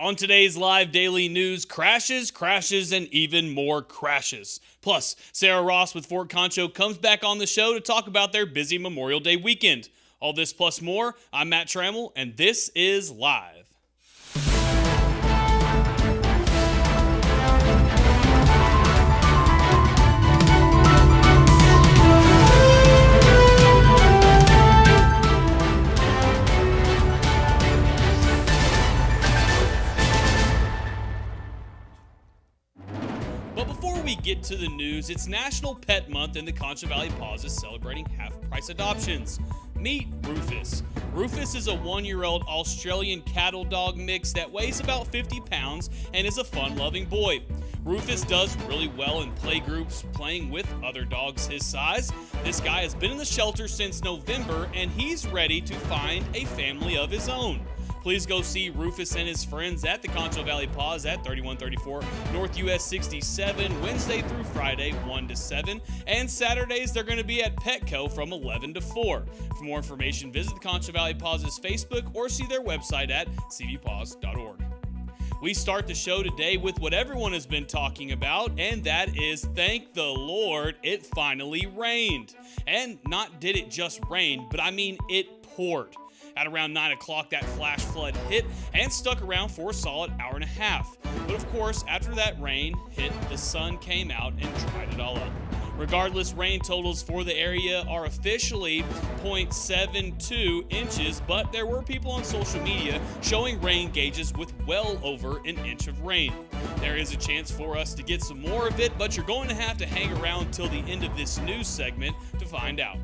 On today's live daily news, crashes, and even more crashes. Plus, Sarah Ross with Fort Concho comes back on the show to talk about their busy Memorial Day weekend. All this plus more, I'm Matt Trammell, and this is Live. But before we get to the news, it's National Pet Month and the Concho Valley Paws is celebrating half-price adoptions. Meet Rufus. Rufus is a 1-year-old Australian cattle dog mix that weighs about 50 pounds and is a fun-loving boy. Rufus does really well in play groups, playing with other dogs his size. This guy has been in the shelter since November, and he's ready to find a family of his own. Please go see Rufus and his friends at the Concho Valley Paws at 3134 North US 67, Wednesday through Friday, 1 to 7, and Saturdays they're going to be at Petco from 11 to 4. For more information, visit the Concho Valley Paws' Facebook or see their website at cvpaws.org. We start the show today with what everyone has been talking about, and that is, thank the Lord, it finally rained. And not did it just rain, but I mean it poured. At around 9 o'clock, that flash flood hit and stuck around for a solid hour and a half. But of course, after that rain hit, the sun came out and dried it all up. Regardless, rain totals for the area are officially 0.72 inches, but there were people on social media showing rain gauges with well over an inch of rain. There is a chance for us to get some more of it, but you're going to have to hang around till the end of this news segment to find out.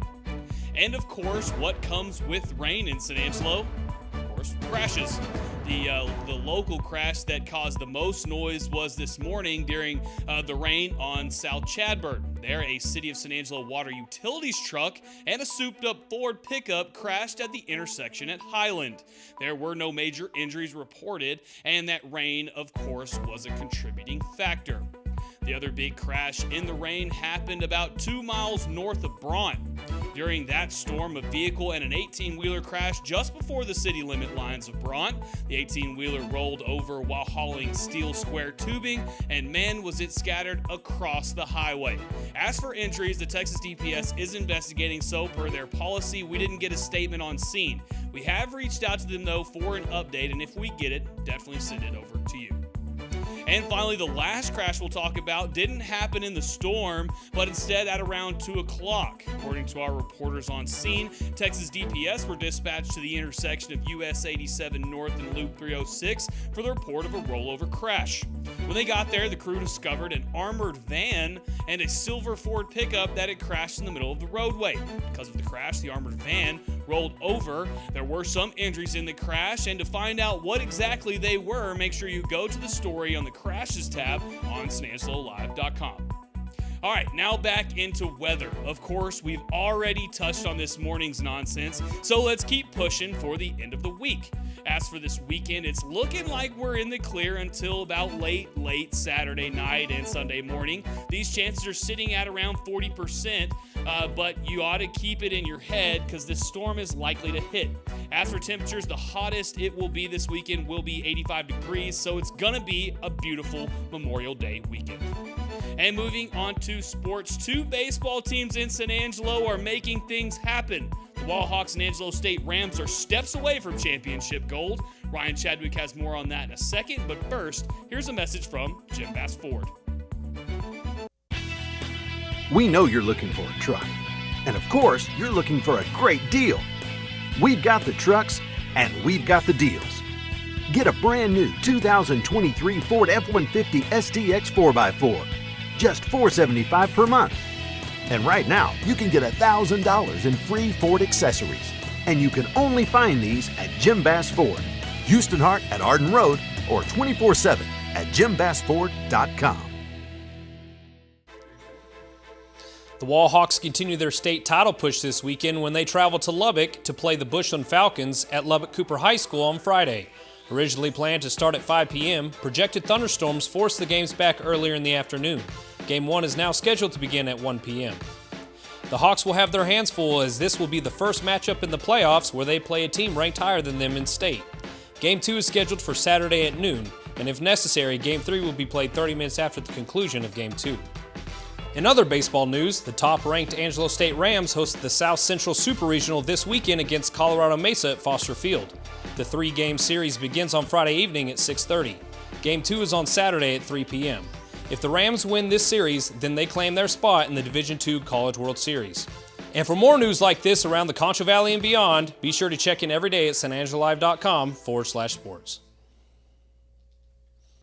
And of course, what comes with rain in San Angelo? Of course, crashes. The local crash that caused the most noise was this morning during the rain on South Chadburn. There, a City of San Angelo water utilities truck and a souped-up Ford pickup crashed at the intersection at Highland. There were no major injuries reported, and that rain, of course, was a contributing factor. The other big crash in the rain happened about 2 miles north of Braun. During that storm, a vehicle and an 18-wheeler crashed just before the city limit lines of Braun. The 18-wheeler rolled over while hauling steel square tubing, and man, was it scattered across the highway. As for injuries, the Texas DPS is investigating, so per their policy, we didn't get a statement on scene. We have reached out to them, though, for an update, and if we get it, definitely send it over to you. And finally, the last crash we'll talk about didn't happen in the storm, but instead at around 2 o'clock. According to our reporters on scene, Texas DPS were dispatched to the intersection of US 87 North and Loop 306 for the report of a rollover crash. When they got there, the crew discovered an armored van and a silver Ford pickup that had crashed in the middle of the roadway. Because of the crash, the armored van rolled over. There were some injuries in the crash, and to find out what exactly they were, make sure you go to the story on the Crashes tab on SanAngeloLive.com. All right, now back into weather. Of course, we've already touched on this morning's nonsense, so let's keep pushing for the end of the week. As for this weekend, it's looking like we're in the clear until about late Saturday night and Sunday morning. These chances are sitting at around 40%, but you ought to keep it in your head because this storm is likely to hit. As for temperatures, the hottest it will be this weekend will be 85 degrees, so it's going to be a beautiful Memorial Day weekend. And moving on to sports, 2 baseball teams in San Angelo are making things happen. The Wallhawks and Angelo State Rams are steps away from championship gold. Ryan Chadwick has more on that in a second, but first, here's a message from Jim Bass Ford. We know you're looking for a truck. And of course, you're looking for a great deal. We've got the trucks, and we've got the deals. Get a brand new 2023 Ford F-150 STX 4x4. Just $475 per month. And right now, you can get $1,000 in free Ford accessories. And you can only find these at Jim Bass Ford, Houston Hart at Arden Road, or 24/7 at jimbassford.com. The Wallhawks continue their state title push this weekend when they travel to Lubbock to play the Bushland Falcons at Lubbock Cooper High School on Friday. Originally planned to start at 5 p.m., projected thunderstorms forced the games back earlier in the afternoon. Game 1 is now scheduled to begin at 1 p.m. The Hawks will have their hands full as this will be the first matchup in the playoffs where they play a team ranked higher than them in state. Game 2 is scheduled for Saturday at noon, and if necessary, Game 3 will be played 30 minutes after the conclusion of Game 2. In other baseball news, the top-ranked Angelo State Rams hosted the South Central Super Regional this weekend against Colorado Mesa at Foster Field. The 3-game series begins on Friday evening at 6:30. Game 2 is on Saturday at 3 p.m. If the Rams win this series, then they claim their spot in the Division II College World Series. And for more news like this around the Concho Valley and beyond, be sure to check in every day at sanangelolive.com/sports.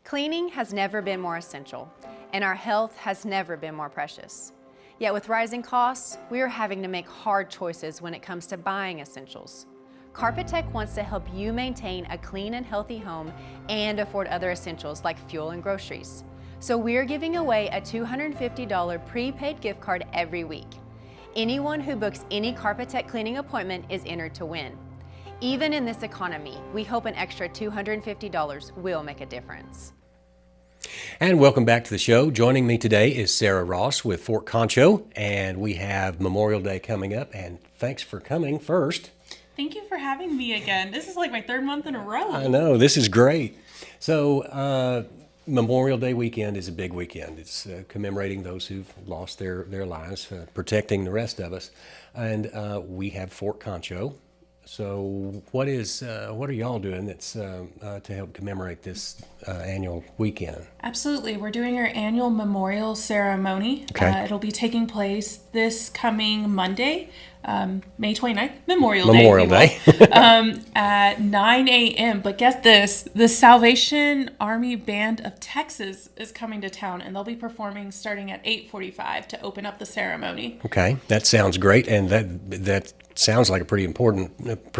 Cleaning has never been more essential, and our health has never been more precious. Yet with rising costs, we are having to make hard choices when it comes to buying essentials. Carpet Tech wants to help you maintain a clean and healthy home and afford other essentials like fuel and groceries. So we're giving away a $250 prepaid gift card every week. Anyone who books any Carpet Tech cleaning appointment is entered to win. Even in this economy, we hope an extra $250 will make a difference. And welcome back to the show. Joining me today is Sarah Ross with Fort Concho, and we have Memorial Day coming up, and thanks for coming first. Thank you for having me again. This is like my third month in a row. I know, this is great. So, Memorial Day weekend is a big weekend. It's commemorating those who've lost their lives, protecting the rest of us. And we have Fort Concho. So what are y'all doing that's to help commemorate this annual weekend? Absolutely. We're doing our annual memorial ceremony. Okay. It'll be taking place this coming Monday, May 29th, Memorial Day. At 9 a.m. But get this, the Salvation Army Band of Texas is coming to town, and they'll be performing starting at 8:45 to open up the ceremony. Okay, that sounds great, and that sounds like a pretty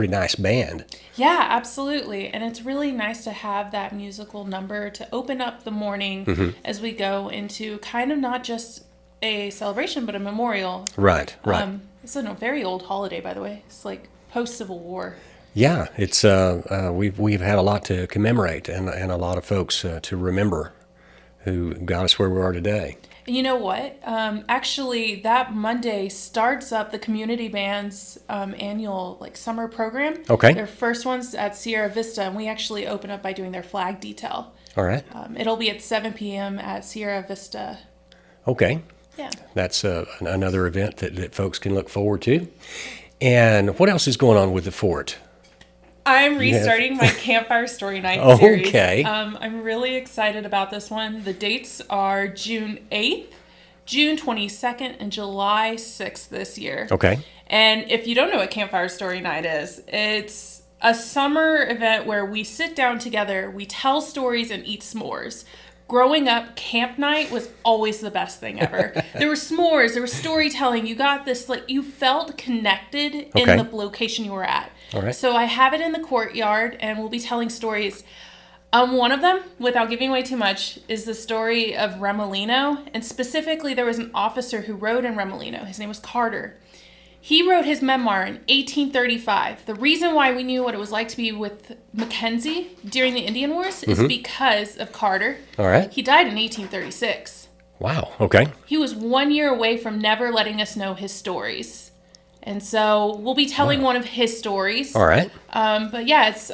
nice band. Yeah, absolutely. And it's really nice to have that musical number to open up the morning as we go into kind of not just a celebration, but a memorial. Right. It's a very old holiday, by the way. It's like post-Civil War. Yeah, it's we've had a lot to commemorate and a lot of folks to remember who got us where we are today. And you know what? Actually, that Monday starts up the community band's annual summer program. Okay. Their first one's at Sierra Vista, and we actually open up by doing their flag detail. All right. It'll be at 7 p.m. at Sierra Vista. Okay. Yeah. That's another event that folks can look forward to. And what else is going on with the fort? I'm restarting my Campfire Story Night series. Okay. I'm really excited about this one. The dates are June 8th, June 22nd, and July 6th this year. Okay. And if you don't know what Campfire Story Night is, it's a summer event where we sit down together, we tell stories, and eat s'mores. Growing up, camp night was always the best thing ever. There were s'mores, there was storytelling. You got this, you felt connected in the location you were at. All right. So I have it in the courtyard, and we'll be telling stories. One of them, without giving away too much, is the story of Remolino. And specifically, there was an officer who rode in Remolino. His name was Carter. He wrote his memoir in 1835. The reason why we knew what it was like to be with Mackenzie during the Indian Wars is because of Carter. All right. He died in 1836. Wow. Okay. He was 1 year away from never letting us know his stories. And so we'll be telling one of his stories. All right. But yeah, it's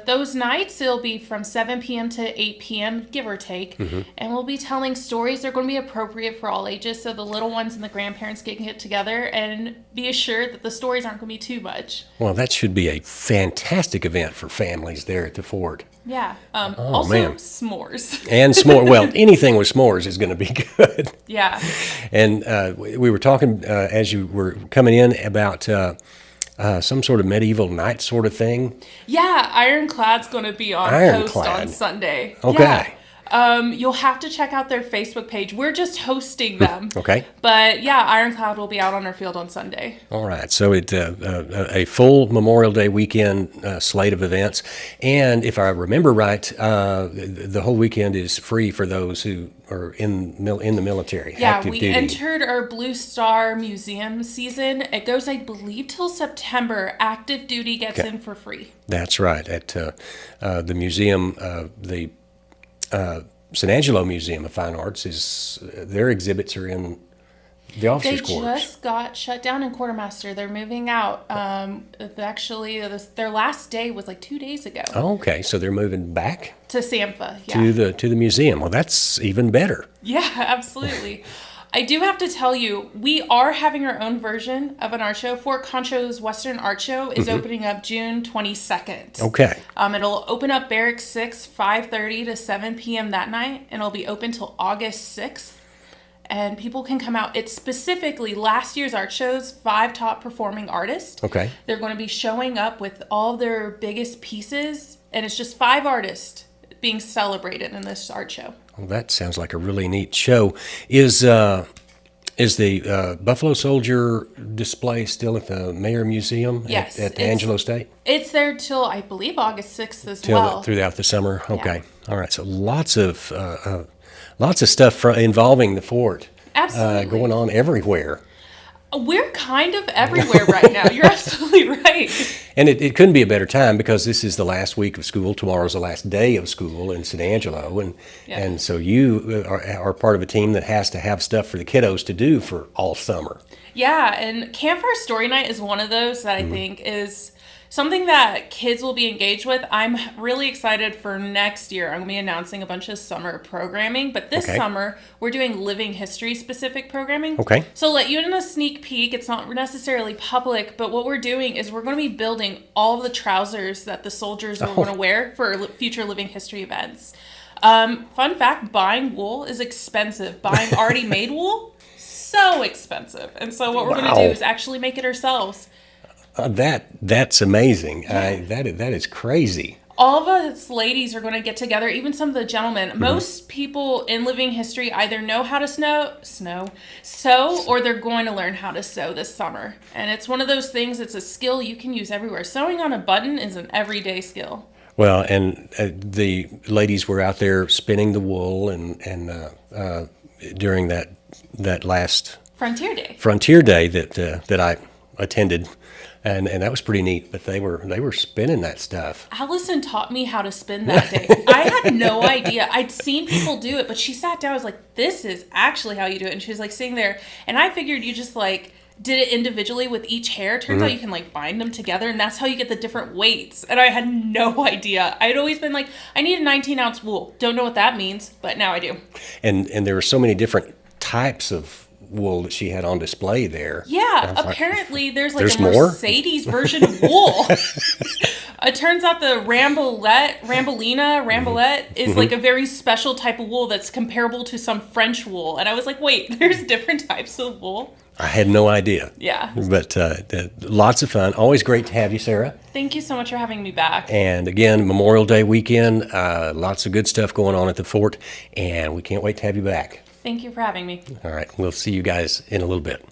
those nights, it'll be from 7 p.m. to 8 p.m., give or take. And we'll be telling stories. They're going to be appropriate for all ages, so the little ones and the grandparents can get together and be assured that the stories aren't going to be too much. Well, that should be a fantastic event for families there at the fort. Yeah. man. S'mores. And s'mores. Well, anything with s'mores is going to be good. Yeah. And we were talking as you were coming in about some sort of medieval knight sort of thing. Yeah, Ironclad's going to be on host on Sunday. Okay. Yeah. You'll have to check out their Facebook page. We're just hosting them. Okay. But yeah, Ironclad will be out on our field on Sunday. All right. So it a full Memorial Day weekend slate of events. And if I remember right, the whole weekend is free for those who are in the military. Yeah, active we duty. entered our Blue Star Museum season. It goes, I believe, till September. Active duty gets in for free. That's right. At the museum, the San Angelo Museum of Fine Arts their exhibits are in The officers' They quarters. just got shut down in Quartermaster. They're moving out. Actually, their last day was like 2 days ago. Oh, okay, so they're moving back To Sampha, yeah. to the museum. Well, that's even better. Yeah, absolutely. I do have to tell you, we are having our own version of an art show. Fort Concho's Western Art Show is opening up June 22nd. Okay. It'll open up Barracks 6, 5:30 to 7 p.m. that night, and it'll be open till August 6th. And people can come out. It's specifically last year's art show's 5 top performing artists. Okay. They're going to be showing up with all their biggest pieces, and it's just 5 artists being celebrated in this art show. Well, that sounds like a really neat show. Is the Buffalo Soldier display still at the Mayer Museum Yes, at the Angelo State? It's there till, I believe, August 6th as well. Throughout the summer? Okay. All right. So lots of stuff involving the fort. Absolutely. Going on everywhere. We're kind of everywhere right now. You're absolutely right. And it couldn't be a better time because this is the last week of school. Tomorrow's the last day of school in San Angelo. And so you are part of a team that has to have stuff for the kiddos to do for all summer. Yeah, and Campfire Story Night is one of those that I think is something that kids will be engaged with. I'm really excited for next year. I'm going to be announcing a bunch of summer programming, but this summer we're doing living history specific programming. Okay. So let you in a sneak peek. It's not necessarily public, but what we're doing is we're going to be building all of the trousers that the soldiers are going to wear for future living history events. Fun fact, buying wool is expensive. Buying already made wool, so expensive. And so what we're going to do is actually make it ourselves. That's amazing. That is crazy. All of us ladies are going to get together, even some of the gentlemen. Most people in living history either know how to sew, or they're going to learn how to sew this summer. And it's one of those things, it's a skill you can use everywhere. Sewing on a button is an everyday skill. Well, and the ladies were out there spinning the wool and during that last Frontier Day that I attended. And that was pretty neat, but they were spinning that stuff. Allison taught me how to spin that day. I had no idea. I'd seen people do it, but she sat down. I was like, this is actually how you do it. And she was like sitting there. And I figured you just like did it individually with each hair. Turns out you can like bind them together, and that's how you get the different weights. And I had no idea. I'd always been like, I need a 19-ounce wool. Don't know what that means, but now I do. And there were so many different types of wool that she had on display there. Yeah, apparently there's a Mercedes version of wool. It turns out the Rambolette is like a very special type of wool that's comparable to some French wool. And I was like, wait, there's different types of wool? I had no idea. Yeah. But lots of fun. Always great to have you, Sarah. Thank you so much for having me back. And again, Memorial Day weekend, lots of good stuff going on at the fort, and we can't wait to have you back. Thank you for having me. All right. We'll see you guys in a little bit.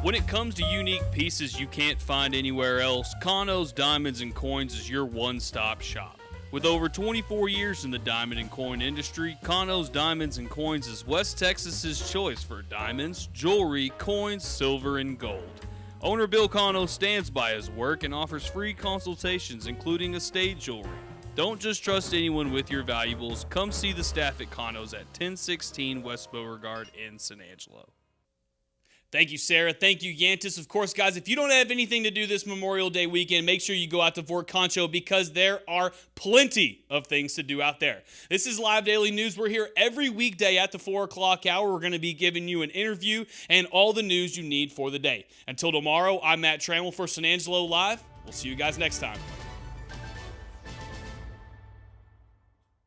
When it comes to unique pieces you can't find anywhere else, Condos Diamonds and Coins is your one-stop shop. With over 24 years in the diamond and coin industry, Condos Diamonds and Coins is West Texas's choice for diamonds, jewelry, coins, silver, and gold. Owner Bill Condos stands by his work and offers free consultations, including estate jewelry. Don't just trust anyone with your valuables. Come see the staff at Condos at 1016 West Beauregard in San Angelo. Thank you, Sarah. Thank you, Yantis. Of course, guys, if you don't have anything to do this Memorial Day weekend, make sure you go out to Fort Concho because there are plenty of things to do out there. This is Live Daily News. We're here every weekday at the 4 o'clock hour. We're going to be giving you an interview and all the news you need for the day. Until tomorrow, I'm Matt Trammell for San Angelo Live. We'll see you guys next time.